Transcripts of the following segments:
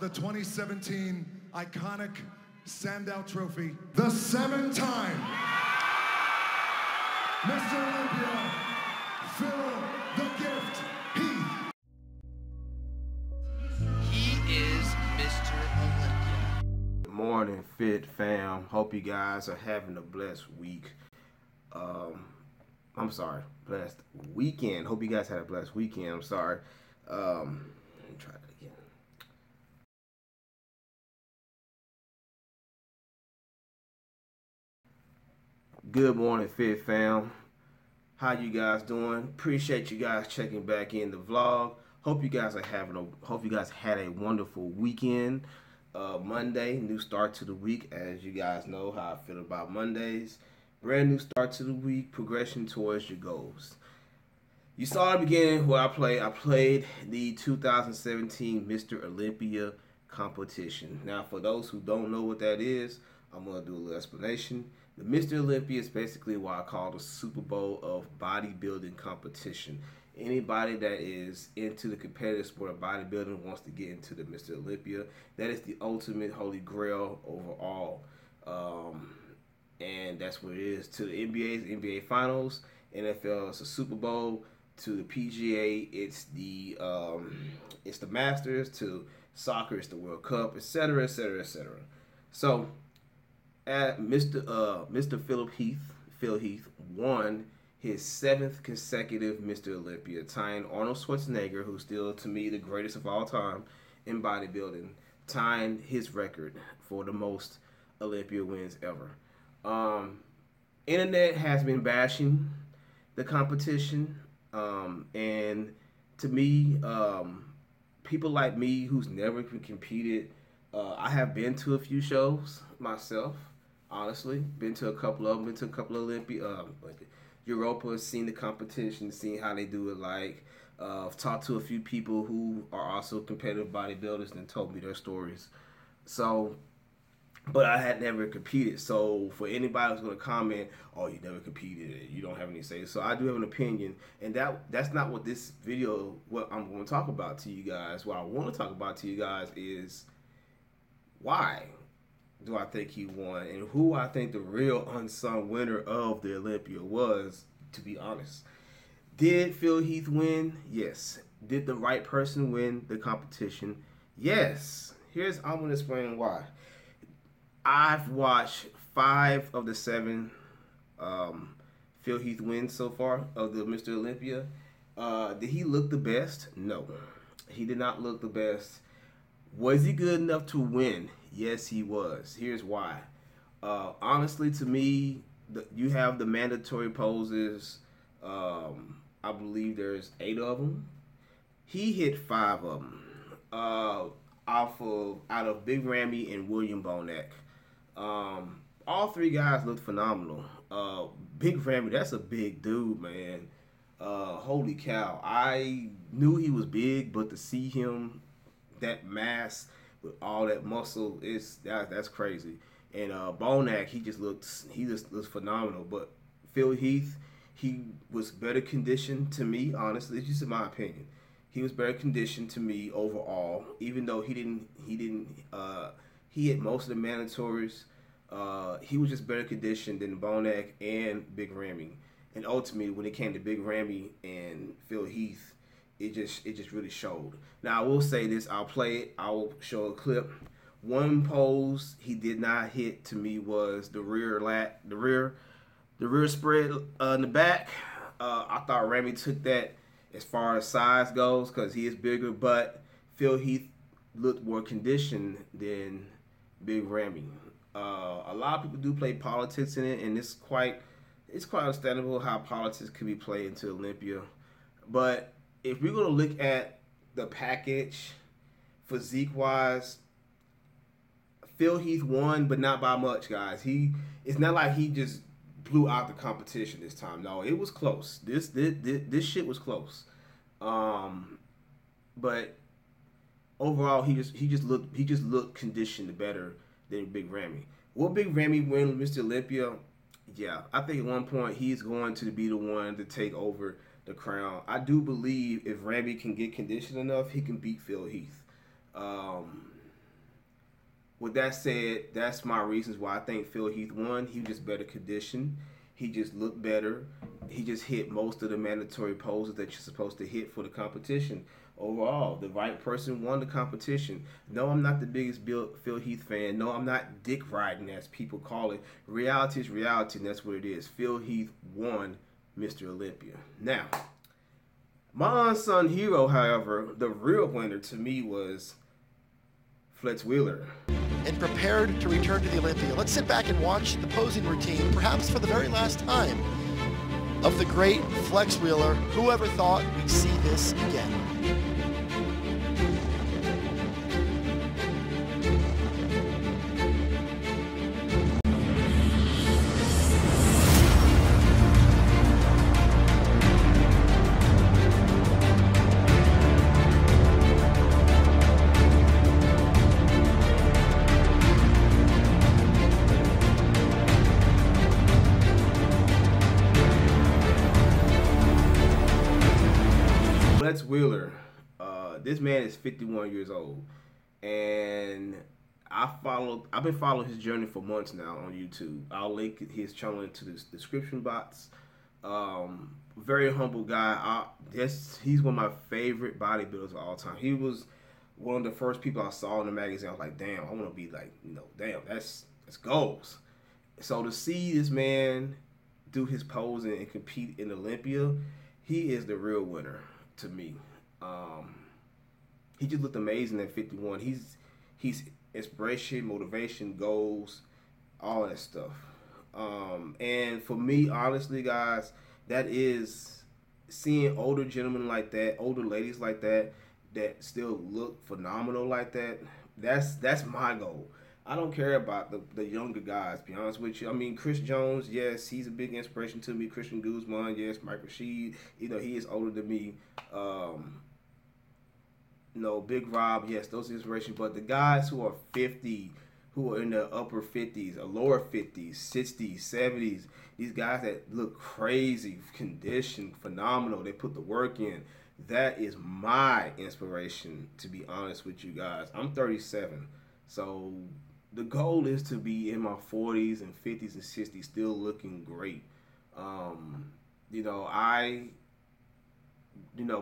the 2017 iconic Sandow Trophy, the 7-time Mr. Olympia, Phil the Gift Heath. He is Mr. Olympia. Good morning, Fit fam. Hope you guys are having a blessed week. Blessed weekend. Hope you guys had a blessed weekend. I'm sorry. Let me try that again. Good morning, Fit fam. How you guys doing? Appreciate you guys checking back in the vlog. Hope you guys had a wonderful weekend. Monday, new start to the week. As you guys know how I feel about Mondays. Brand new start to the week, progression towards your goals. You saw at the beginning where I played the 2017 Mr. Olympia competition. Now, for those who don't know what that is, I'm going to do a little explanation. The Mr. Olympia is basically what I call the Super Bowl of bodybuilding competition. Anybody that is into the competitive sport of bodybuilding wants to get into the Mr. Olympia. That is the ultimate holy grail overall. And that's what it is. To the NBA Finals, NFL, it's a Super Bowl. To the PGA, it's the Masters. To soccer, it's the World Cup, etc., etc., etc. So, Mr. Phil Heath won his 7th consecutive Mr. Olympia, tying Arnold Schwarzenegger, who's still to me the greatest of all time in bodybuilding, tying his record for the most Olympia wins ever. Internet has been bashing the competition, and to me, people like me who's never competed, I have been to a few shows myself, honestly. Been to a couple of them, been to a couple of Europa, seen the competition, seen how they do it like. I've talked to a few people who are also competitive bodybuilders and told me their stories. So, but I had never competed. So for anybody who's going to comment, oh, you never competed, you don't have any say. So I do have an opinion, and that's not what this video, what I'm going to talk about to you guys. What I want to talk about to you guys is why do I think he won, and who I think the real unsung winner of the Olympia was, to be honest. Did Phil Heath win? Yes. Did the right person win the competition? Yes. I'm going to explain why. I've watched 5 of the 7 Phil Heath wins so far of the Mr. Olympia. Did he look the best? No. He did not look the best. Was he good enough to win? Yes, he was. Here's why. Honestly, to me, you have the mandatory poses. I believe there's 8 of them. He hit 5 of them. Out of Big Ramy and William Bonac. All 3 guys looked phenomenal. Big Ramy, that's a big dude, man. Holy cow. I knew he was big, but to see him, that mass with all that muscle, that's crazy. And Bonac, he just looks phenomenal. But Phil Heath, he was better conditioned to me, honestly. It's just in my opinion. He was better conditioned to me overall, even though he hit most of the mandatories. He was just better conditioned than Bonac and Big Ramy. And ultimately, when it came to Big Ramy and Phil Heath, it just really showed. Now I will say this, I'll play it, I will show a clip. One pose he did not hit to me was the rear spread in the back. I thought Ramy took that as far as size goes because he is bigger, but Phil Heath looked more conditioned than Big Ramy. A lot of people do play politics in it, and it's quite understandable how politics can be played into Olympia. But if we're going to look at the package, physique-wise, Phil Heath won, but not by much, guys. It's not like he just blew out the competition this time. No, it was close. This shit was close. But overall, he just looked conditioned better than Big Ramy. Will Big Ramy win Mr. Olympia? Yeah, I think at one point he's going to be the one to take over the crown. I do believe if Ramy can get conditioned enough, he can beat Phil Heath. with that said, that's my reasons why I think Phil Heath won. He was just better conditioned. He just looked better. He just hit most of the mandatory poses that you're supposed to hit for the competition. Overall, the right person won the competition. No, I'm not the biggest Phil Heath fan. No, I'm not dick riding, as people call it. Reality is reality, and that's what it is. Phil Heath won Mr. Olympia. Now, my unsung hero, however, the real winner to me was Flex Wheeler. And prepared to return to the Olympia. Let's sit back and watch the posing routine, perhaps for the very last time, of the great Flex Wheeler. Whoever thought we'd see this again? Flex Wheeler, this man is 51 years old, and I've been following his journey for months now on YouTube. I'll link his channel into the description box. Very humble guy. He's one of my favorite bodybuilders of all time. He was one of the first people I saw in the magazine. I was like, damn, I want to be like, damn, that's goals. So to see this man do his posing and compete in Olympia, he is the real winner to me. He just looked amazing at 51. He's inspiration, motivation, goals, all that stuff. And for me, honestly, guys, that is seeing older gentlemen like that, older ladies like that still look phenomenal like that. That's my goal. I don't care about the younger guys, to be honest with you. I mean, Chris Jones, yes, he's a big inspiration to me. Christian Guzman, yes. Mike Rashid, he is older than me. Big Rob, yes, those are inspirations. But the guys who are 50, who are in the upper 50s, or lower 50s, 60s, 70s, these guys that look crazy, conditioned, phenomenal, they put the work in. That is my inspiration, to be honest with you guys. I'm 37, so the goal is to be in my 40s and 50s and 60s still looking great.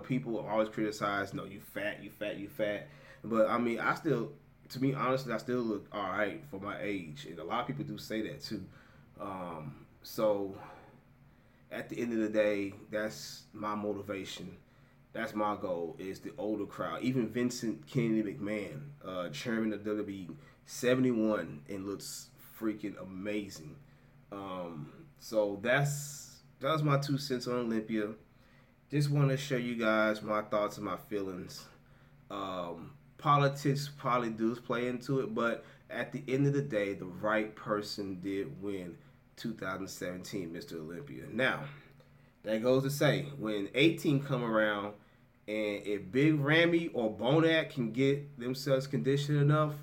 People always criticize, you fat. But I mean, to be honest, I still look all right for my age. And a lot of people do say that too. So at the end of the day, that's my motivation. That's my goal, is the older crowd. Even Vincent Kennedy McMahon, chairman of WWE, 71 and looks freaking amazing. So that's my 2 cents on Olympia. Just want to show you guys my thoughts and my feelings. Politics probably does play into it, but at the end of the day, the right person did win 2017 Mr. Olympia. Now, that goes to say, when 18 come around, and if Big Ramy or Bonac can get themselves conditioned enough,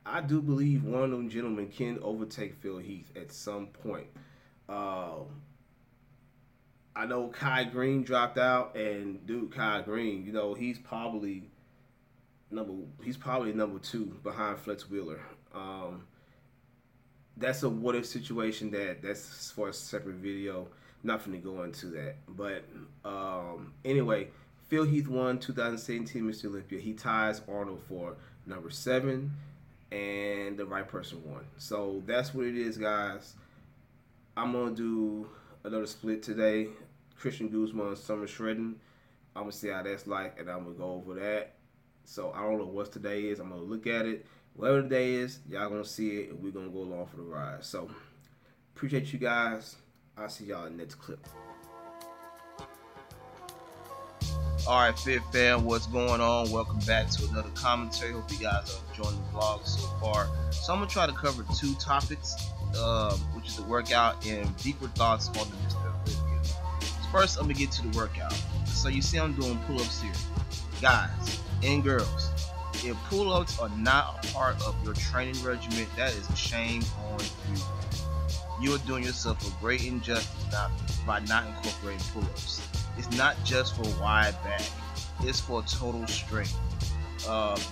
I do believe one of them gentlemen can overtake Phil Heath at some point. I know Kai Green dropped out, and dude, Kai Green, he's probably number 2 behind Flex Wheeler. That's a what if situation that's for a separate video. I'm not finna go into that, but anyway, Phil Heath won 2017 Mr. Olympia. He ties Arnold for number 7, and the right person won. So that's what it is, guys. I'm gonna do another split today. Christian Guzman, Summer Shredding. I'm gonna see how that's like, and I'm gonna go over that. So I don't know what today is. I'm gonna look at it. Whatever the day is, y'all gonna see it, and we're gonna go along for the ride. So appreciate you guys. I'll see y'all in the next clip. All right, Fit Fam, what's going on? Welcome back to another commentary. Hope you guys are enjoying the vlog so far. So I'm gonna try to cover 2 topics, which is the workout and deeper thoughts on the Mr. Olympia. First, I'm gonna get to the workout. So you see I'm doing pull-ups here. Guys and girls, if pull-ups are not a part of your training regimen, that is a shame on you. You are doing yourself a great injustice by not incorporating pull-ups. It's not just for wide back, it's for total strength.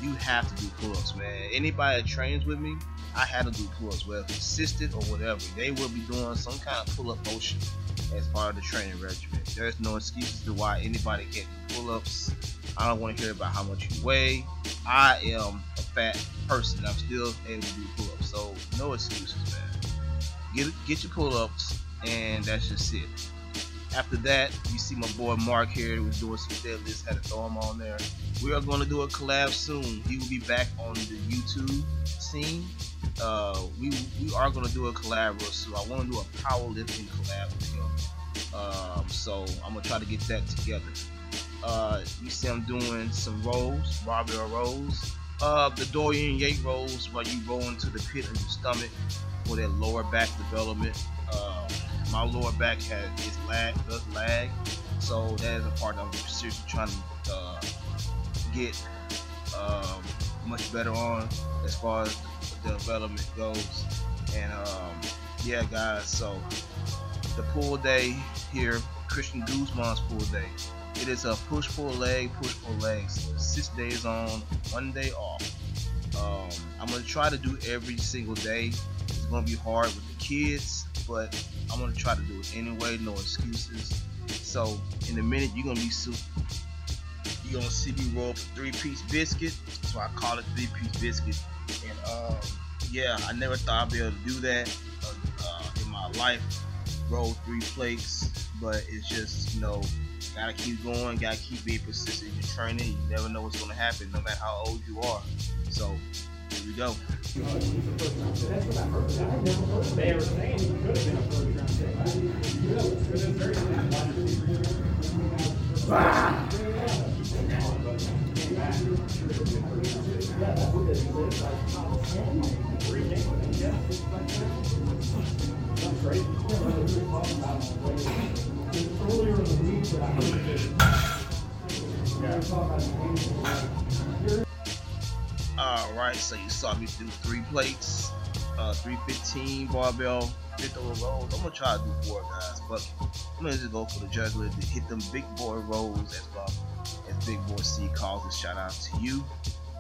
You have to do pull-ups, man. Anybody that trains with me, I had to do pull-ups, whether assisted or whatever. They will be doing some kind of pull-up motion as part of the training regimen. There's no excuses to why anybody can't do pull-ups. I don't want to hear about how much you weigh. I am a fat person. I'm still able to do pull-ups, so no excuses, man. Get your pull-ups, and that's just it. After that, you see my boy Mark here who's doing some deadlifts. Had to throw him on there. We are going to do a collab soon. He will be back on the YouTube scene. We are going to do a collab real soon. I want to do a powerlifting collab with him. So I'm going to try to get that together. You see I'm doing some rolls, barbell rolls. The Dorian Yates rolls where you roll into the pit of your stomach for that lower back development. My lower back does lag, so that is a part I'm seriously trying to get much better on as far as the development goes. And yeah, guys, so the pull day here, Christian Guzman's pull day. It is a push-pull leg, push-pull leg. So 6 days on, 1 day off. I'm gonna try to do every single day. It's gonna be hard with the kids, but I'm gonna try to do it anyway. No excuses. So in a minute, you're gonna see me roll up a 3-piece biscuit. So I call it 3-piece biscuit. And yeah, I never thought I'd be able to do that in my life. Roll 3 plates, but it's just, you know, gotta keep going, gotta keep being persistent in your training. You never know what's gonna happen, no matter how old you are. So here we go. They were saying he could have been a Alright, so you saw me do 3 plates, 315 barbell, 50 rolls. I'm gonna try to do 4, guys, but I'm gonna just go for the juggler to hit them big boy rolls as well, as Big Boy C calls it. Shout out to you.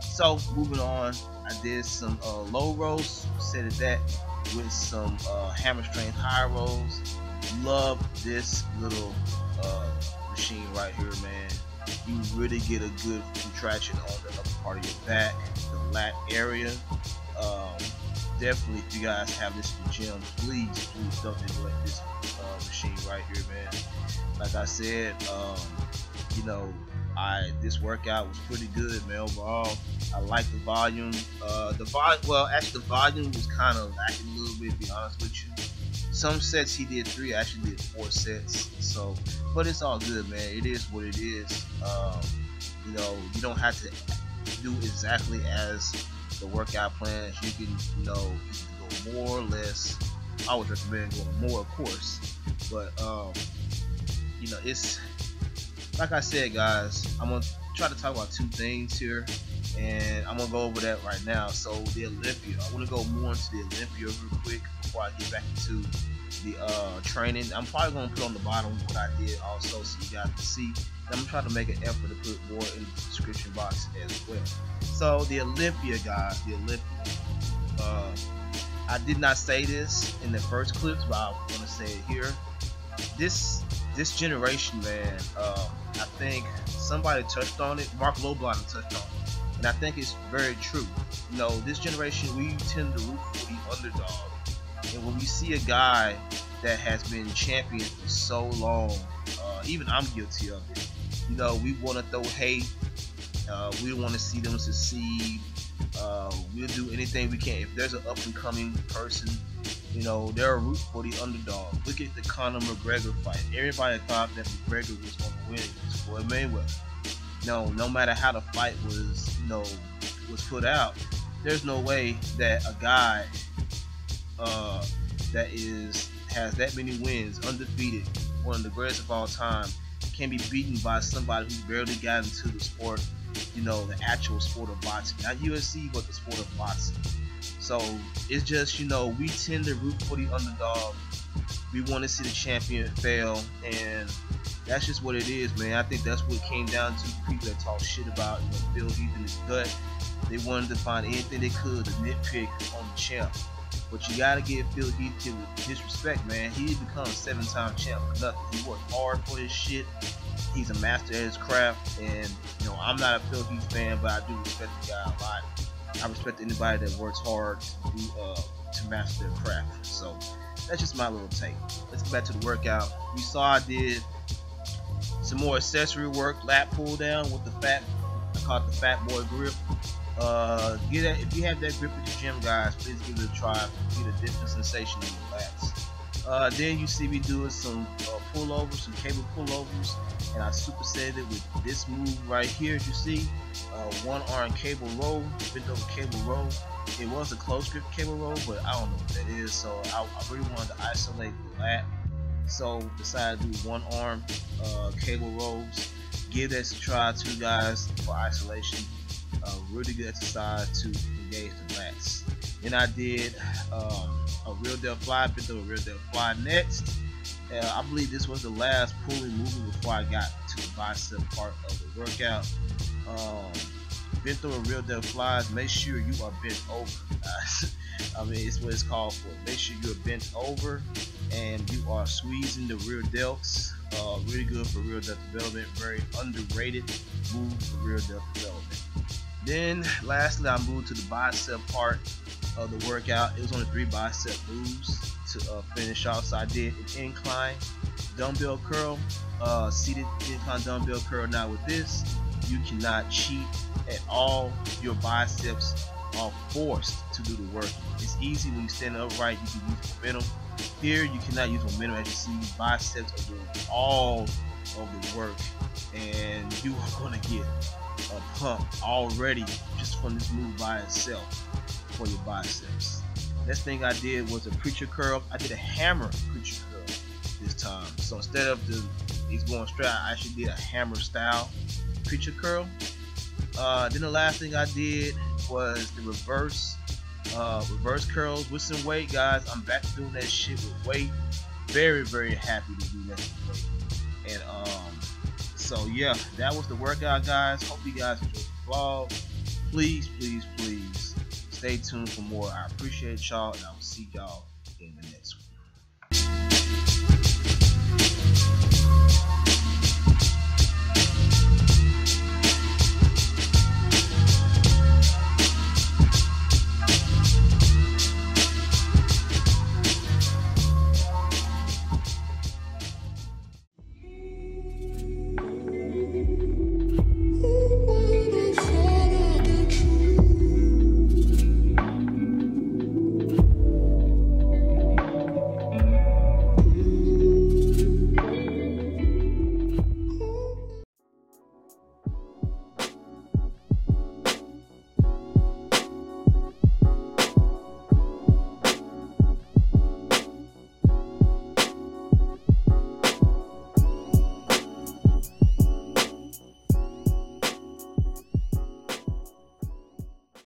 So moving on, I did some low rolls, set it that with some hammer strength high rolls. Love this little machine right here, man. You really get a good contraction on the upper part of your back, the lat area. Definitely, if you guys have this in the gym, please don't neglect this machine right here, man. Like I said, you know, this workout was pretty good, man. Overall, I like the volume. Well, actually, the volume was kind of lacking a little bit, to be honest with you. Some sets he did 3, I actually did 4 sets. So, but it's all good, man. It is what it is. You know, you don't have to do exactly as the workout plan. You can, you know, you can go more or less. I would recommend going more, of course. But you know, it's like I said, guys. I'm gonna try to talk about 2 things here, and I'm gonna go over that right now. So the Olympia, I want to go more into the Olympia real quick before I get back into the training. I'm probably gonna put on the bottom what I did also, so you guys can see. And I'm gonna try to make an effort to put more in the description box as well. So the Olympia, guys, the Olympia. I did not say this in the first clips, but I want to say it here. This generation, man, I think somebody touched on it. Mark Loblaw touched on it, and I think it's very true. You know, this generation, we tend to root for the underdog, and when we see a guy that has been champion for so long, even I'm guilty of it. You know, we want to throw hate. We don't want to see them succeed. We'll do anything we can. If there's an up-and-coming person, you know, they're a root for the underdog. Look at the Conor McGregor fight. Everybody thought that McGregor was going to win against Floyd Mayweather. No matter how the fight was, you know, was put out, there's no way that a guy that has that many wins, undefeated, one of the greatest of all time, can be beaten by somebody who's barely got into the sport, you know, the actual sport of boxing. Not UFC, but the sport of boxing. So it's just, you know, we tend to root for the underdog. We want to see the champion fail, and that's just what it is, man. I think that's what it came down to. People that talk shit about, you know, Bill Heath in his gut. They wanted to find anything they could to nitpick on the champ. But you gotta give Phil Heath his respect, man. He become a 7-time champ for nothing. He worked hard for his shit. He's a master at his craft, and you know, I'm not a Phil Heath fan, but I do respect the guy a lot. I respect anybody that works hard to master their craft. So that's just my little take. Let's get back to the workout. You saw I did some more accessory work, lat pull down with the I call it the fat boy grip. If you have that grip at the gym, guys, please give it a try. Get a different sensation in your lats. Then you see me doing some pullovers, some cable pullovers, and I supersetted it with this move right here. As you see, one arm cable roll, bent over cable roll. It was a close grip cable roll, but I don't know what that is. So I really wanted to isolate the lat, so decided to do one arm cable rolls. Give that a try too, guys, for isolation. Really good exercise to engage the lats. Then I did a real delt fly, bent over a real delt fly next. I believe this was the last pulling movement before I got to the bicep part of the workout. Bent over real delt flies. Make sure you are bent over, guys. I mean, it's what it's called for. Make sure you're bent over and you are squeezing the rear delts. Really good for rear delt development. Very underrated move for rear delt development. Then lastly, I moved to the bicep part of the workout. It was only 3 bicep moves to finish off. So I did an incline dumbbell curl, seated incline dumbbell curl. Now with this, you cannot cheat at all. Your biceps are forced to do the work. It's easy when you stand upright, you can use momentum. Here you cannot use momentum. As you see, biceps are doing all of the work, and you are going to get a pump already just from this move by itself for your biceps. Next thing I did was a preacher curl. I did a hammer preacher curl this time. So instead of these going straight, I actually did a hammer style preacher curl. Then the last thing I did was the reverse curls with some weight, guys. I'm back to doing that shit with weight. Very, very happy to do that with weight. And so yeah, that was the workout, guys. Hope you guys enjoyed the vlog. Please, please, please stay tuned for more. I appreciate y'all, and I will see y'all in the next one.